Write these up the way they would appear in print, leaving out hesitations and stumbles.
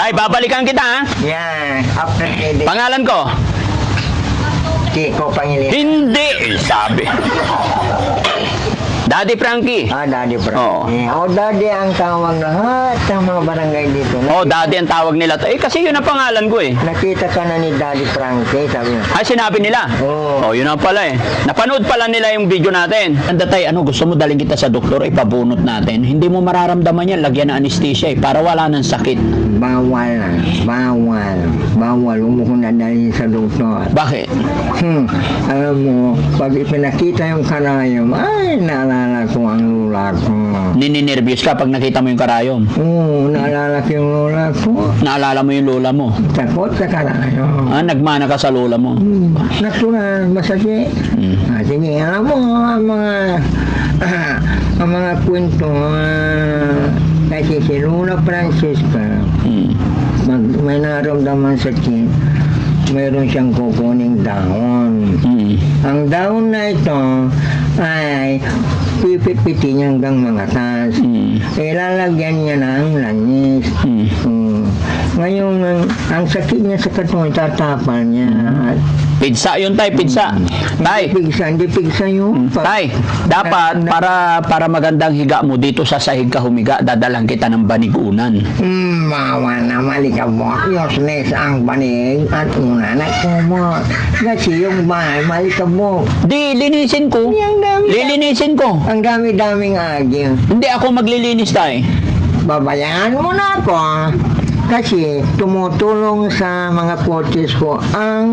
Tay, babalikan kita ha. Yan, after 3 days. Pangalan ko? Kiko Pangilinan. Hindi. Sabi. Daddy Frankie. Daddy Oo. Frankie. Daddy ang tawag lahat ng mga barangay dito. Daddy ang tawag nila. Kasi yun ang pangalan ko eh. Nakita ka na ni Daddy Frankie, sabi niya. Ay, sinabi nila? Oo. Yun ang pala eh. Napanood pala nila yung video natin. Anda tay, gusto mo daling kita sa doktor, ipabunot natin. Hindi mo mararamdaman yan, lagyan ng anesthesia eh, para wala ng sakit. Bawal na. Bawal. Huwag mo kong nadalhin sa doktor. Bakit? Alam mo, pag ipinakita yung karayom, ay, naalala ko ang lula ko. Nininervyos ka pag nakita mo yung karayom. Oo, naalala ko yung lula ko. Naalala mo yung lola mo. Takot sa karayom. Nagmana ka sa lola mo. Natural, masakit. Sige, alam mo, ang mga kwento, kasi si Lula Francisca, may naramdaman sakit, mayroon siyang kukuning dahon. Ang dahon na ito ay pipit-pitin hanggang mga tas. Ilalagyan niya ng langis. Ngayon, ang sakit niya sa katawan, tatapal niya. Pizza yun tay, pizza. Tay, Hindi pigsa yun. tay, dapat para magandang higa mo dito sa sahig ka humiga, dadalang kita ng banigunan. Mawa na malikabok. Useless ang banig at una na kumot. Kasi yung bahay malikabok. Di, linisin ko. Ang dami. Lilinisin ko. Ang dami-daming agil. Hindi ako maglilinis tay. Babayaan mo na ako. Kasi tumutulong sa mga coaches ko ang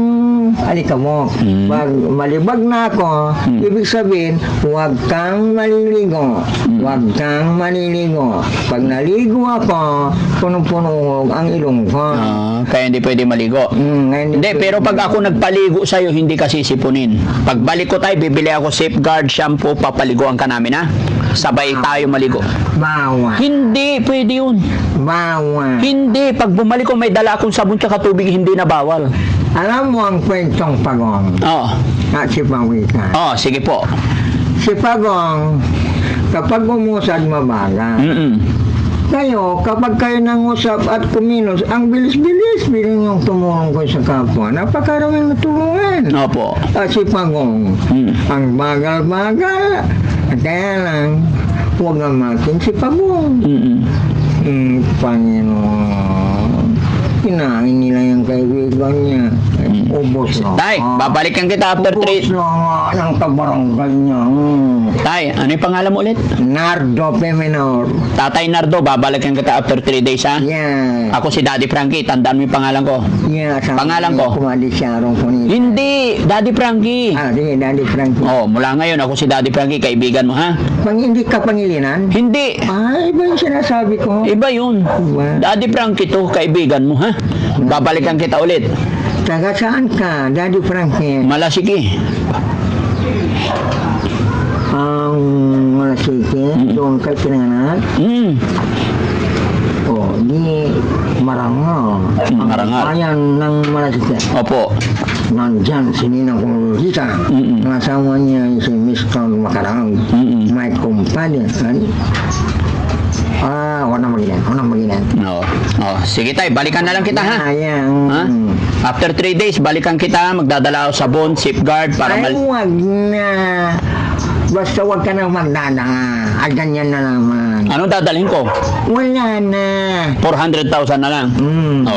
alikabok. Pag malibag na ako, ibig sabihin, huwag kang maliligo. Huwag kang maliligo. Pag naligo ako, punong-puno ang ilong ko. Kaya hindi pwede maligo. Hindi, pero pag ako nagpaligo sa'yo, hindi ka sisipunin. Pagbalik ko tayo, bibili ako safeguard shampoo, papaliguan ka namin ha. Sabay tayo maligo. Bawal. Hindi, pwede yun. Bawal. Hindi, pag bumalik ko may dala akong sabon tsaka tubig, hindi na bawal. Alam mo ang kwentong Pagong at si Pawikan. Sige po. Si Pagong, kapag umusad mabaga, kayo, kapag kayo nangusap at kumilos, ang bilis-bilis, bilang yung tumulong ko sa kapwa. Napakaraming natulungan. Opo. At si Pagong, ang bagal-bagal, kaya lang, huwag natin si Pagong. Panginoon, kinain nila yung kaibigan niya. Ubos na. Tay, babalikan kita after 3. Ubos na ng kabarangay niya. Tay, ano yung pangalan mo ulit? Nardo Pemenor. Tatay Nardo, babalikan kita after 3 days ha? Yeah. Ako si Daddy Frankie, tandaan mo yung pangalan ko. Yeah, Pangalan ko? Kumadisyarong ko nito. Hindi, Daddy Frankie. Sige, Daddy Frankie. Mula ngayon ako si Daddy Frankie, kaibigan mo ha? Hindi ka Pangilinan? Hindi. Iba yung sinasabi ko. Iba yun. Iba. Daddy Frankie to, kaibigan mo ha? Babalikan kita ulit. Taga saan ka, Daddy Frankie? Malasiki. Ang Malasiki, doon kay pinanganak. Di Marangal. Marangal. Ayan ng Malasiki. Opo. Nandyan si Ninang Kulita. Ang asawa niya si Mr. Makarang. May kumpanya. Walang maginan. Sige tay, balikan na lang kita ha? Ha? After 3 days, balikan kita, magdadala ako sabon, safeguard, para wag na. Basta wag ka na magdadala. Ganyan na naman. Anong dadalhin ko? Wala na. 400,000 na lang.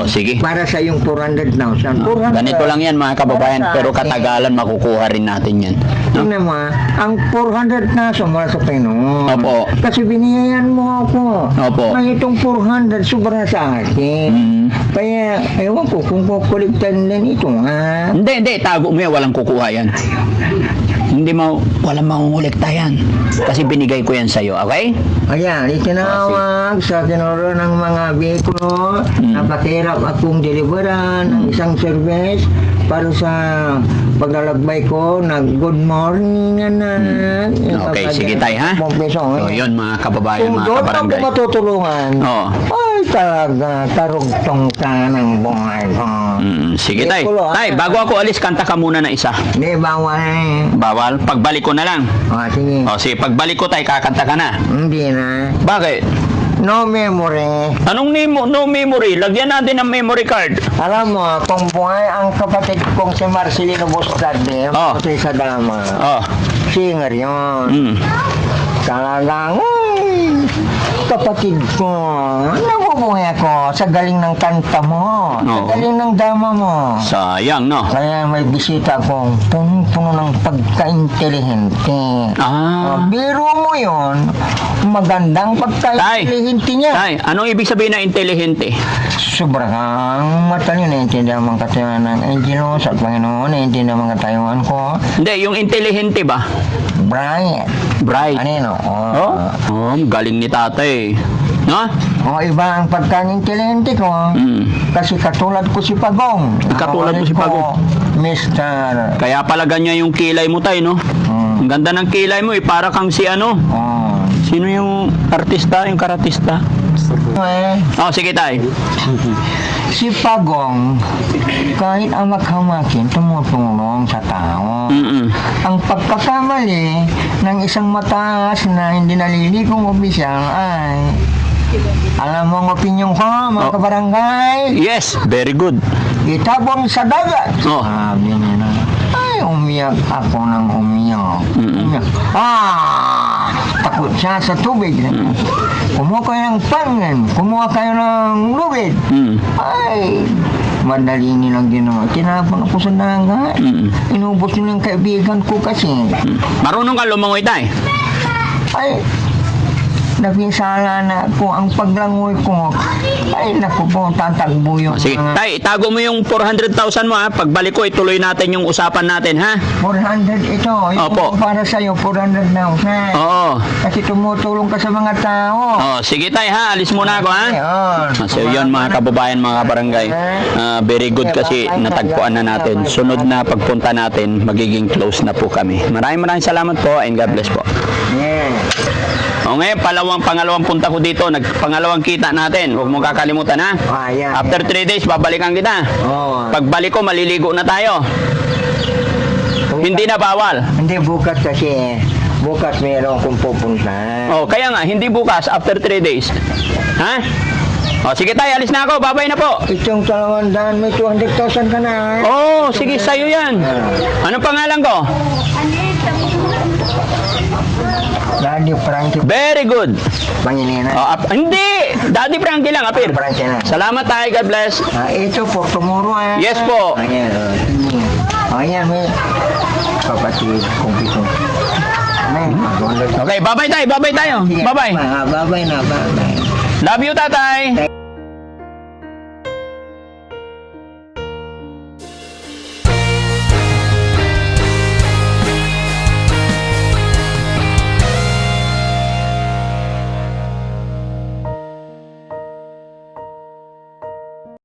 Sige. Para sa yung 400,000. Ganito lang yan mga kababayan, pero katagalan makukuha rin natin yan. Tingnan mo, ang 400,000 mula sa Pinoy. Opo. Kasi biniyayan mo ako. Opo. May itong 400 sobra sa akin. Kaya, ewan ko kung kukuliktan din ito, ha? Hindi, tago mo yan, walang kukuha yan. Walang mangungulekta yan. Kasi binigay ko yan sa'yo, okay? Ayan, itinawag sa tinuro ng mga bikulo. Napakirap akong deliveran ng isang service para sa paglalakbay ko na good morning anak. Okay, sige tayo ha? So yun mga kababayan, mga doon kabarangay. ako matutulungan. Ay talaga, karugtong ka ng buhay ko. Sige tay. Tay, bago ako alis, kanta ka muna na isa. Hindi, bawal. Bawal? Pagbalik ko na lang. Sige. Sige, pagbalik ko tay, kakanta ka na. Hindi na. Bakit? No memory. Anong no memory? Lagyan natin ng memory card. Alam mo, kung buhay ang kapatid kong si Marcelino Bustade, Oh. sa Dama, Oh. singer yun. Mm. Talagang, kapatid ko, nabubuhay ako sa galing ng kanta mo, sa Oo. galing ng dama mo. Sayang, no? Kaya may bisita akong punong-puno ng pagka-intelihente. Biro mo yun, magandang pagka-intelihente niya. Tay, anong ibig sabihin na intelihente? Sobrang matalino, naiintindihan ang mga katawan ng Angelos at Panginoon, naiintindihan ang mga katayuan ko. Hindi, yung intelihente ba? Brian. Bright. Ano yun? Galing ni tatay. No? Iba ang pagka-intelihente ko. Mm. Kasi katulad ko si Pagong. Katulad mo si Ako, Pagong. Mister. Kaya pala ganyan yung kilay mo, tay, no? Ang ganda ng kilay mo, para kang si ano? Sino yung artista, yung karatista? Oh, sige, tay. Si Pagong, kahit amak-hamakin, tumutulong sa tao. Mm-mm. Ang pagkakamali ng isang mataas na hindi nalilikong opisyal ay, alam mo ang opinyon ko, mga Oh. kabarangay, Yes, very good. itabon sa dagat. Oh. Sabi niya na, ay, umiyak ako ng umiyak. Mm-mm. Umiyak. Takot siya sa tubig. Kumuha kayo ng pangin, kumuha kayo ng lubid. Mm. Ay, madali nilang ginawa. Tinapon ako sa dagat. Inubos nilang kaibigan ko kasi. Marunong ka lumangoy, tay? Ay, napinsala na ako ang paglangoy ko. Ay, naku po, tatagbo yung Sige, tay, itago mo yung 400,000 mo, ha? Pagbalik ko, ituloy natin yung usapan natin, ha? 400 ito. Yung Opo. para sa'yo, 400 na. Oo. Kasi tumutulong ka sa mga tao. Oh, sige, tay, ha? Alis muna ako, ha? Ayun. So yun mga kababayan, mga kabarangay, very good kasi natagpuan na natin. Sunod na pagpunta natin, magiging close na po kami. Maraming salamat po and God bless po. Yeah. O ngayon, pangalawang punta ko dito, pangalawang kita natin. Huwag mong kakalimutan, ha? Yan. After 3 days, babalikan kita. Oh. Pagbalik ko, maliligo na tayo. Hindi na bawal. Hindi, bukas kasi. Bukas meron akong pupunta. Oh, kaya nga, hindi bukas, after 3 days. Ha? O, sige tayo, alis na ako. Babay na po. Itong 200, may 200,000 ka na. Oh, sige, sa'yo yan. Anong pangalan ko? Daddy Frankie. Very good. Pangilinan. Oh, hindi! Daddy Frankie lang, apir. Frankie na. Salamat tayo, God bless. Ito for tomorrow. Yes po. Ayan. Ayan, may kapatid, kumpito. Okay, babay tayo, babay tayo. Bye-bye. Babay na, babay. Love you, tatay.